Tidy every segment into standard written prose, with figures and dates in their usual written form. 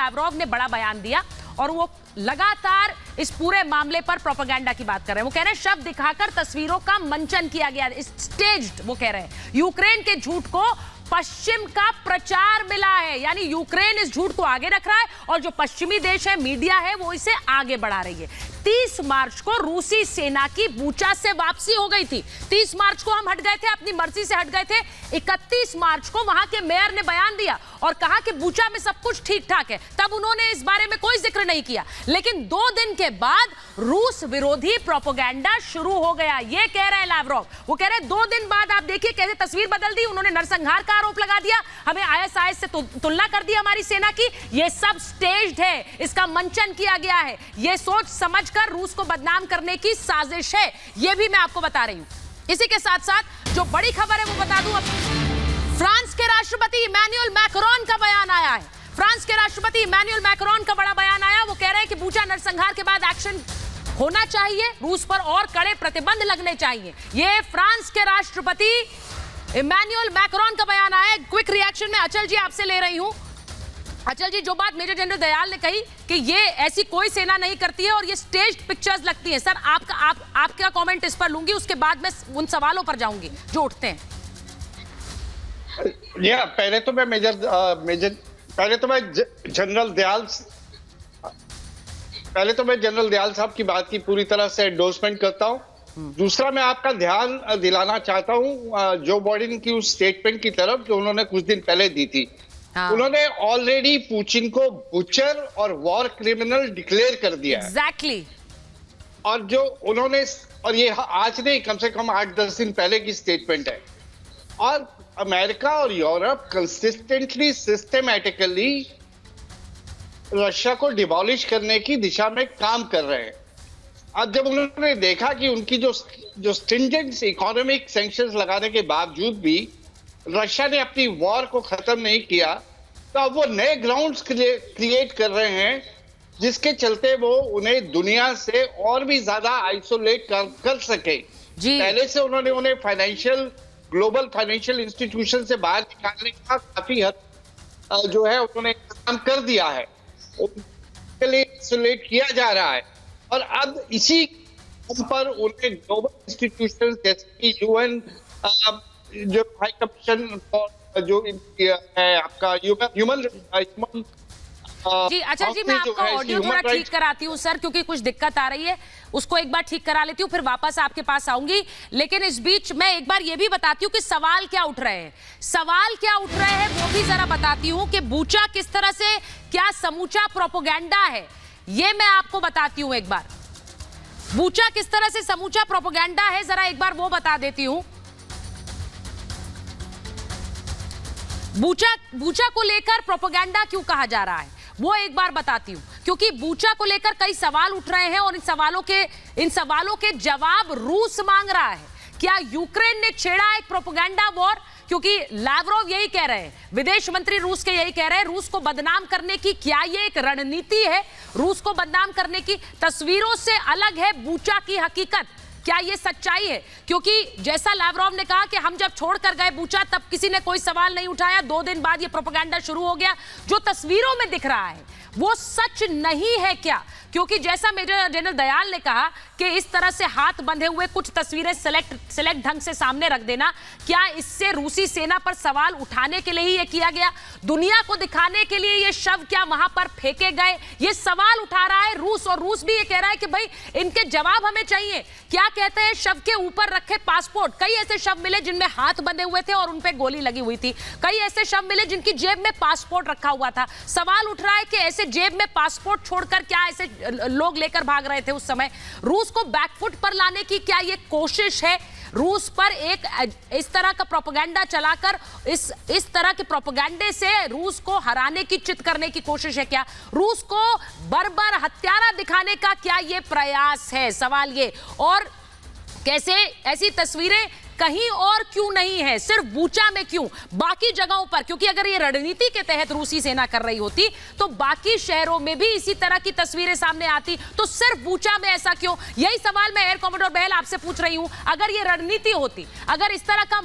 Lavrov ने बड़ा बयान दिया और वो लगातार इस पूरे मामले पर प्रोपेगेंडा की बात कर रहे हैं। वो कह रहे हैं शव दिखाकर तस्वीरों का मंचन किया गया, स्टेज्ड। वो कह रहे हैं यूक्रेन के झूठ को पश्चिम का प्रचार मिला है, यानी यूक्रेन इस झूठ को आगे रख रहा है और जो पश्चिमी देश है, मीडिया है, वो इसे आगे बढ़ा रही है। 30 मार्च को रूसी सेना की बूचा से वापसी हो गई थी। 30 मार्च को हम हट गए थे, अपनी मर्जी से हट गए थे। 31 मार्च को वहां के मेयर ने बयान दिया और कहा कि बूचा में सब कुछ ठीक ठाक है। तब उन्होंने इस बारे में कोई जिक्र नहीं किया, लेकिन 2 दिन के बाद रूस विरोधी प्रोपेगेंडा शुरू हो गया। ये कह रहे हैं लावरोव। वो कह रहे हैं 2 दिन बाद आप देखिए कैसे तस्वीर बदल दी। उन्होंने नरसंहार का आरोप लगा दिया, हमें आईएसआईएस से तुलना कर दी हमारी सेना की। ये सब स्टेज्ड है, इसका मंचन किया गया है, ये सोच समझकर रूस को बदनाम करने की साजिश है। ये भी मैं आपको बता रही हूं। इसी के साथ साथ जो बड़ी खबर है वो बता दूं, अब फ्रांस के राष्ट्रपति इमैनुअल मैक्रोन का बयान आया है। फ्रांस के राष्ट्रपति इमैनुअल मैक्रोन का बड़ा बयान आया। वो कह रहे हैं कि बूचा नरसंहार के बाद एक्शन होना चाहिए, रूस पर और कड़े प्रतिबंध लगने चाहिए। ये फ्रांस के राष्ट्रपति इमैनुअल मैक्रोन का बयान आया है। क्विक रिएक्शन में अचल जी आपसे ले रही हूं। अचल जी, जो बात मेजर जनरल दयाल ने कही कि ये ऐसी कोई सेना नहीं करती है और ये स्टेज्ड पिक्चर्स लगती है, सर आपका कमेंट इस पर लूंगी, उसके बाद मैं उन सवालों पर जाऊंगी जो उठते हैं। पहले तो मैं जनरल दयाल साहब की बात की पूरी तरह से एंडोर्समेंट करता हूं। दूसरा, मैं आपका ध्यान दिलाना चाहता हूं जो बाइडेन की उस स्टेटमेंट की तरफ जो उन्होंने कुछ दिन पहले दी थी। उन्होंने ऑलरेडी पुतिन को बुचर और वॉर क्रिमिनल डिक्लेयर कर दिया है। एग्जैक्टली। और जो उन्होंने, और ये आज नहीं, कम से कम 8-10 दिन पहले की स्टेटमेंट है। और अमेरिका और यूरोप कंसिस्टेंटली, सिस्टेमेटिकली रशिया को डिमोलिश करने की दिशा में काम कर रहे हैं। अब जब उन्होंने देखा कि उनकी जो स्ट्रिंजेंट इकोनॉमिक सैंक्शंस लगाने के बावजूद भी रशिया ने अपनी वॉर को खत्म नहीं किया, तो अब वो नए ग्राउंड्स क्रिएट कर रहे हैं जिसके चलते वो उन्हें दुनिया से और भी ज्यादा आइसोलेट कर सके। पहले से उन्होंने उन्हें ग्लोबल फाइनेंशियल इंस्टीट्यूशन से बाहर निकालने का काफी हद जो है उन्होंने काम कर दिया है, उसके लिए आइसोलेट किया जा रहा है। और अब इसी पर उन्हें ग्लोबल इंस्टीट्यूशन जैसे कि यूएन, जो हाई कमीशन फॉर जो है आपका ह्यूमन जी। अच्छा जी, मैं आपका ऑडियो थोड़ा ठीक कराती हूँ सर, क्योंकि कुछ दिक्कत आ रही है, उसको एक बार ठीक करा लेती हूँ, फिर वापस आपके पास आऊंगी। लेकिन इस बीच मैं एक बार ये भी बताती हूँ कि सवाल क्या उठ रहे हैं। सवाल क्या उठ रहे हैं वो भी जरा बताती हूँ कि बूचा किस तरह से, क्या समूचा प्रोपेगेंडा है, ये मैं आपको बताती हूँ। एक बार बूचा किस तरह से समूचा प्रोपेगेंडा है, जरा एक बार वो बता देती हूँ। बूचा को लेकर प्रोपेगेंडा क्यों कहा जा रहा है वो एक बार बताती हूं, क्योंकि बूचा को लेकर कई सवाल उठ रहे हैं और इन सवालों के जवाब रूस मांग रहा है। क्या यूक्रेन ने छेड़ा एक प्रोपेगेंडा वॉर? क्योंकि लावरोव यही कह रहे हैं, विदेश मंत्री रूस के यही कह रहे हैं, रूस को बदनाम करने की क्या ये एक रणनीति है? रूस को बदनाम करने की तस्वीरों से अलग है बूचा की हकीकत। क्या ये सच्चाई है? क्योंकि जैसा लावरोव ने कहा कि हम जब छोड़कर गए बूचा तब किसी ने कोई सवाल नहीं उठाया, 2 दिन बाद ये प्रोपेगेंडा शुरू हो गया। जो तस्वीरों में दिख रहा है वो सच नहीं है क्या? क्योंकि जैसा मेजर जनरल दयाल ने कहा कि इस तरह से हाथ बंधे हुए कुछ तस्वीरें सेलेक्ट ढंग से सामने रख देना, क्या इससे रूसी सेना पर सवाल उठाने के लिए ही ये किया गया? दुनिया को दिखाने के लिए ये शव क्या वहां पर फेंके गए? ये सवाल उठा रहा है रूस, और रूस भी ये कह रहा है कि भाई इनके जवाब हमें चाहिए। क्या कहते हैं, शव के ऊपर रखे पासपोर्ट, कई ऐसे शव मिले जिनमें हाथ बंधे हुए थे और उन पे गोली लगी हुई थी। कई ऐसे शव मिले जिनकी जेब में पासपोर्ट रखा हुआ था। सवाल उठ रहा है कि ऐसे जेब में पासपोर्ट छोड़कर क्या ऐसे लोग लेकर भाग रहे थे उस समय? रूस को बैकफुट पर लाने की क्या ये कोशिश है? रूस पर एक इस तरह का प्रोपेगेंडा चलाकर इस तरह के प्रोपेगेंडे से रूस को हराने की, चित करने की कोशिश है क्या? रूस को बर्बर हत्यारा दिखाने का क्या ये प्रयास है? सवाल ये। और कैसे ऐसी तस्वीरें कहीं और क्यों नहीं है, सिर्फ बूचा में क्यों, बाकी जगहों पर? क्योंकि अगर ये रणनीति के तहत रूसी सेना कर रही होती तो बाकी शहरों में भी इसी तरह की तस्वीरें सामने आती, तो सिर्फ बूचा में ऐसा क्यों? यही सवाल मैं एयर कॉमोडोर बहल आपसे पूछ रही हूं। अगर ये रणनीति होती, अगर इस तरह का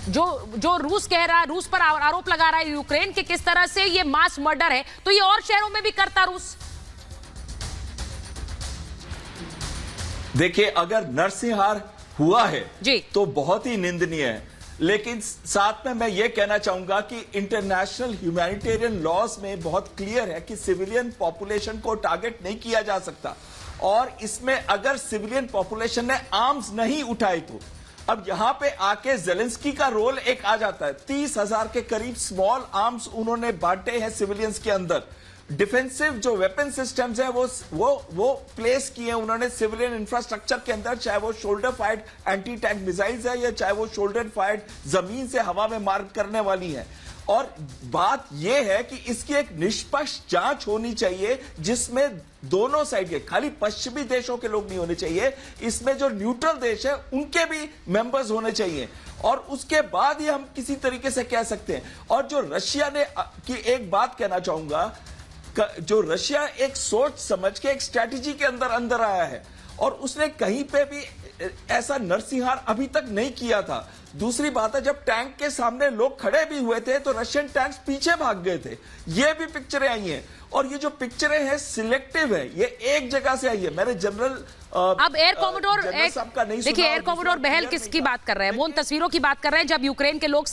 जो रूस कह रहा है, रूस पर आरोप लगा रहा है यूक्रेन के किस तरह से ये मास मर्डर है, तो ये और शहरों में भी करता रूस। देखिए, अगर नरसंहार हुआ है जी तो बहुत ही निंदनीय है, लेकिन साथ में मैं ये कहना चाहूंगा कि इंटरनेशनल ह्यूमैनिटेरियन लॉज में बहुत क्लियर है कि सिविलियन पॉपुलेशन को टारगेट नहीं किया जा सकता, और इसमें अगर सिविलियन पॉपुलेशन ने आर्म्स नहीं उठाए तो अब यहां पे आके जेलेंस्की का रोल एक आ जाता है। 30,000 के करीब स्मॉल आर्म्स उन्होंने बांटे हैं सिविलियंस के अंदर। डिफेंसिव जो वेपन सिस्टम्स है वो प्लेस किए हैं उन्होंने सिविलियन इंफ्रास्ट्रक्चर के अंदर, चाहे वो shoulder fired anti tank missiles है या चाहे वो शोल्डर फायर्ड जमीन से हवा में मार करने वाली है। और बात यह है कि इसकी एक निष्पक्ष जांच होनी चाहिए जिसमें दोनों साइड के, खाली पश्चिमी देशों के लोग नहीं होने चाहिए, इसमें जो न्यूट्रल देश है उनके भी मेंबर्स होने चाहिए, और उसके बाद ही हम किसी तरीके से कह सकते हैं। और जो रशिया ने की एक बात कहना चाहूंगा, जो रशिया एक सोच समझ के एक स्ट्रैटेजी के अंदर आया है, और उसने कहीं पे भी ऐसा नरसंहार अभी तक नहीं किया था। दूसरी बात है, जब टैंक के सामने लोग खड़े भी हुए थे तो रशियन टैंक्स पीछे भाग गए थे। ये भी पिक्चरें आई हैं, और ये जो पिक्चरें हैं सिलेक्टिव है, ये एक जगह से आई है। मैंने जनरल अब एयर कॉमोडोर साहब का नहीं सुना, देखिए, एयर कॉमोडोर बहल किसकी बात कर रहे हैं, वो उन तस्वीरों की बात कर रहे हैं जब यूक्रेन के लोग